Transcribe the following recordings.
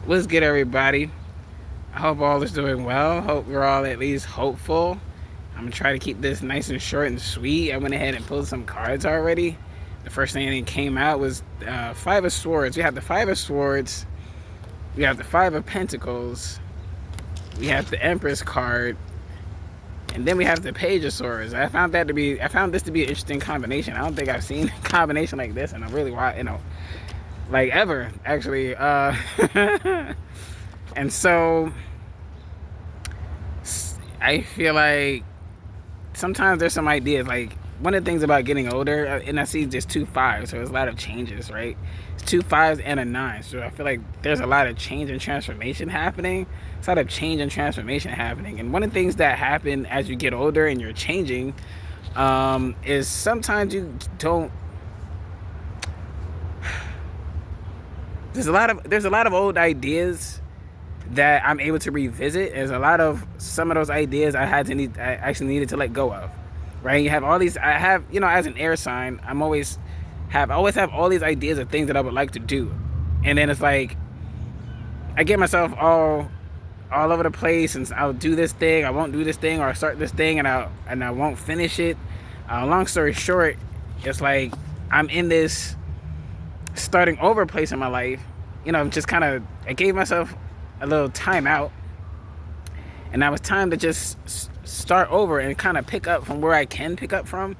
What's good, everybody? I hope all is doing well. Hope we're all at least hopeful. I'm gonna try to keep this nice and short and sweet. I went ahead and pulled some cards already. The first thing that came out was Five of Swords. We have the Five of Swords. We have the Five of Pentacles. We have the Empress card, and then we have the Page of Swords. I found this to be an interesting combination. I don't think I've seen a combination like this in a really while, like ever actually. And so I feel like sometimes there's some ideas. Like one of the things about getting older, and I see just two fives, so there's a lot of changes, right? It's two fives and a nine, so I feel like there's a lot of change and transformation happening. It's a lot of change and transformation happening, and one of the things that happen as you get older and you're changing is sometimes you don't. There's a lot of old ideas that I'm able to revisit. There's a lot of some of those ideas I actually needed to let go of. Right? You have all these. I have, as an air sign, I always have all these ideas of things that I would like to do, and then it's like I get myself all over the place, and I'll do this thing, I won't do this thing, or I start this thing and I won't finish it. Long story short, it's like I'm in this starting over place in my life. Just kind of I gave myself a little time out, and now it's time to just start over and kind of pick up from where I can pick up from,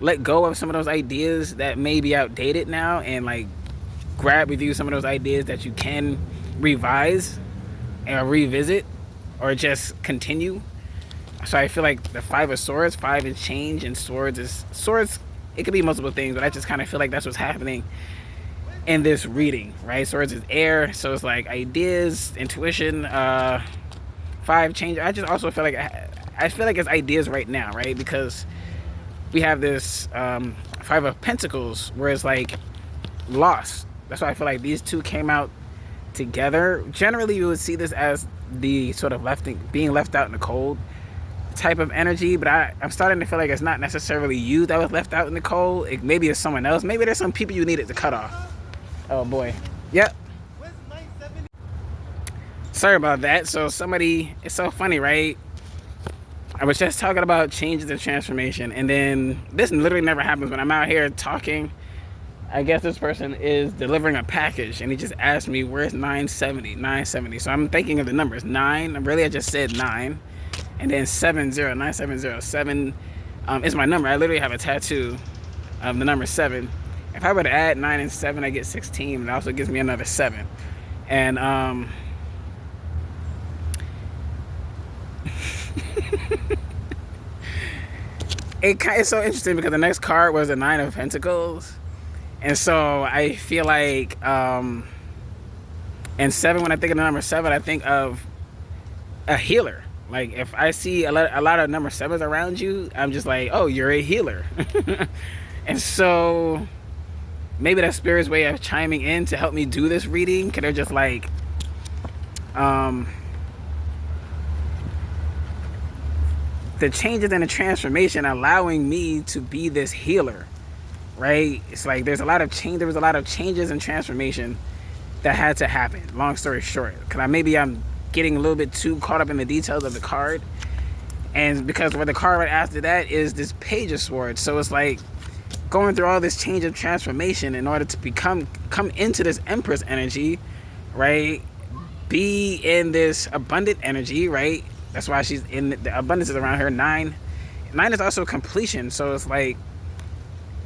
let go of some of those ideas that may be outdated now, and like grab with you some of those ideas that you can revise and revisit or just continue. So I feel like the Five of Swords, five is change, and swords, it could be multiple things, but I just kind of feel like that's what's happening in this reading, right? Swords is air, so it's like ideas, intuition, five change. I just also feel like it's ideas right now, right? Because we have this Five of Pentacles where it's like loss. That's why I feel like these two came out together. Generally, you would see this as the sort of being left out in the cold type of energy, but I'm starting to feel like it's not necessarily you that was left out in the cold. Maybe it's someone else. Maybe there's some people you needed to cut off. Oh boy. Yep. Sorry about that. So it's so funny, right? I was just talking about changes and transformation, and then this literally never happens when I'm out here talking. I guess this person is delivering a package, and he just asked me, where's 970? So I'm thinking of the numbers. 9, really I just said 9, and then 970. Is my number. I literally have a tattoo of the number 7. If I were to add 9 and 7, I get 16. It also gives me another 7. And it's so interesting because the next card was the Nine of Pentacles. And so I feel like and 7, when I think of the number 7, I think of a healer. Like if I see a lot of number 7s around you, I'm just like, oh, you're a healer. And so maybe that's Spirit's way of chiming in to help me do this reading. Because they're just like, the changes and the transformation allowing me to be this healer, right? It's like there was a lot of changes and transformation that had to happen. Long story short, because maybe I'm getting a little bit too caught up in the details of the card, and because where the card right after that is this Page of Swords. So it's like going through all this change of transformation in order to come into this Empress energy, right? Be in this abundant energy, right? That's why she's in the abundance is around her. 9 is also completion. So it's like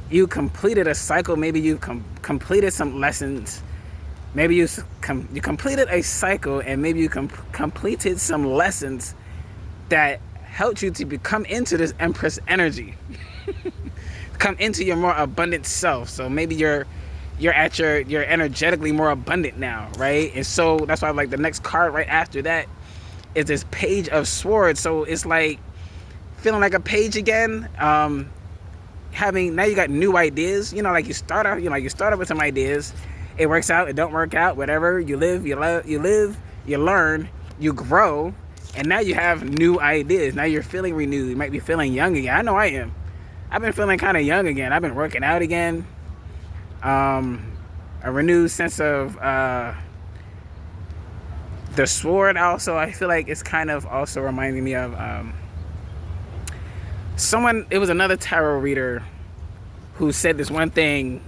you completed a cycle. Maybe you completed some lessons. Maybe you completed a cycle, and maybe you completed some lessons that helped you to come into this Empress energy. Come into your more abundant self. So maybe you're energetically more abundant now, right? And so that's why like the next card right after that is this Page of Swords. So it's like feeling like a page again. Now you got new ideas. Like you start out with some ideas. It works out, it don't work out, whatever. You live, you learn, you grow, and now you have new ideas. Now you're feeling renewed. You might be feeling young again. I know I am. I've been feeling kind of young again. I've been working out again. A renewed sense of The sword also, I feel like it's kind of also reminding me of someone. It was another tarot reader who said this one thing,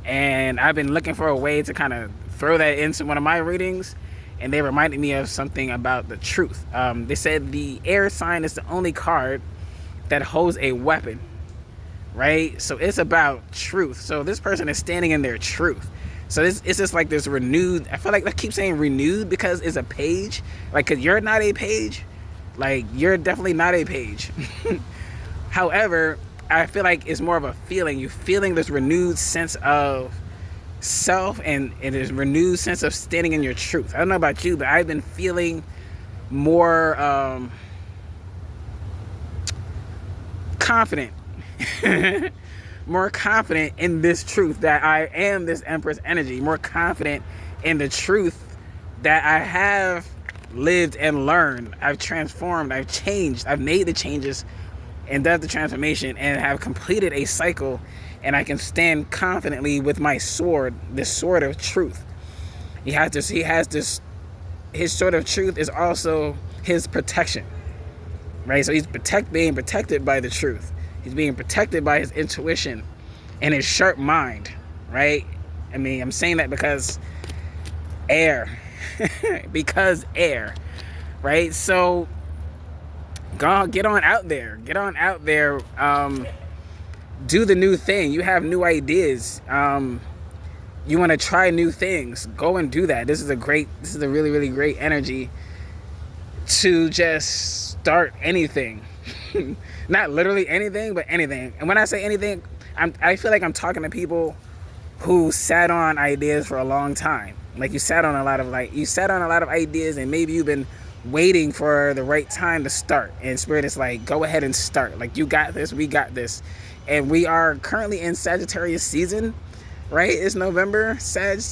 and I've been looking for a way to kind of throw that into one of my readings, and they reminded me of something about the truth. They said the air sign is the only card that holds a weapon, right? So it's about truth. So this person is standing in their truth. So it's just like this renewed, I feel like I keep saying renewed because it's a page. Like, cause you're not a page. Like, you're definitely not a page. However, I feel like it's more of a feeling. You're feeling this renewed sense of self and this renewed sense of standing in your truth. I don't know about you, but I've been feeling more confident. More confident in this truth that I am this Empress energy. More confident in the truth that I have lived and learned. I've transformed. I've changed. I've made the changes and done the transformation and have completed a cycle. And I can stand confidently with my sword, this sword of truth. He has this. His sword of truth is also his protection, right? So he's being protected by the truth. He's being protected by his intuition and his sharp mind, right? I mean, I'm saying that because air. Because air, right? So get on out there. Get on out there. Do the new thing. You have new ideas. You want to try new things. Go and do that. This is a really, really great energy to just start anything. Not literally anything, but anything. And when I say anything, I feel like I'm talking to people who sat on ideas for a long time. Like, you sat on a lot of ideas, and maybe you've been waiting for the right time to start. And Spirit is like, go ahead and start. Like, you got this, we got this. And we are currently in Sagittarius season, right? It's November,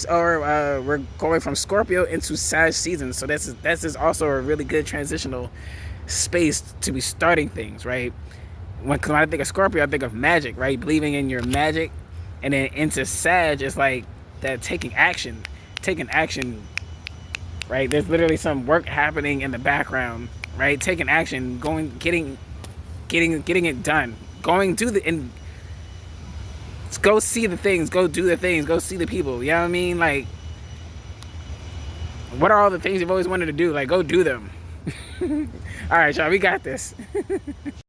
we're going from Scorpio into Sag season. So this is also a really good transitional space to be starting things, right? When I think of Scorpio, I think of magic, right? Believing in your magic. And then into Sag, it's like that taking action, right? There's literally some work happening in the background, right? Taking action, getting it done, go see the things, go do the things, go see the people. You know what I mean? Like, what are all the things you've always wanted to do? Like, go do them. All right, y'all, we got this.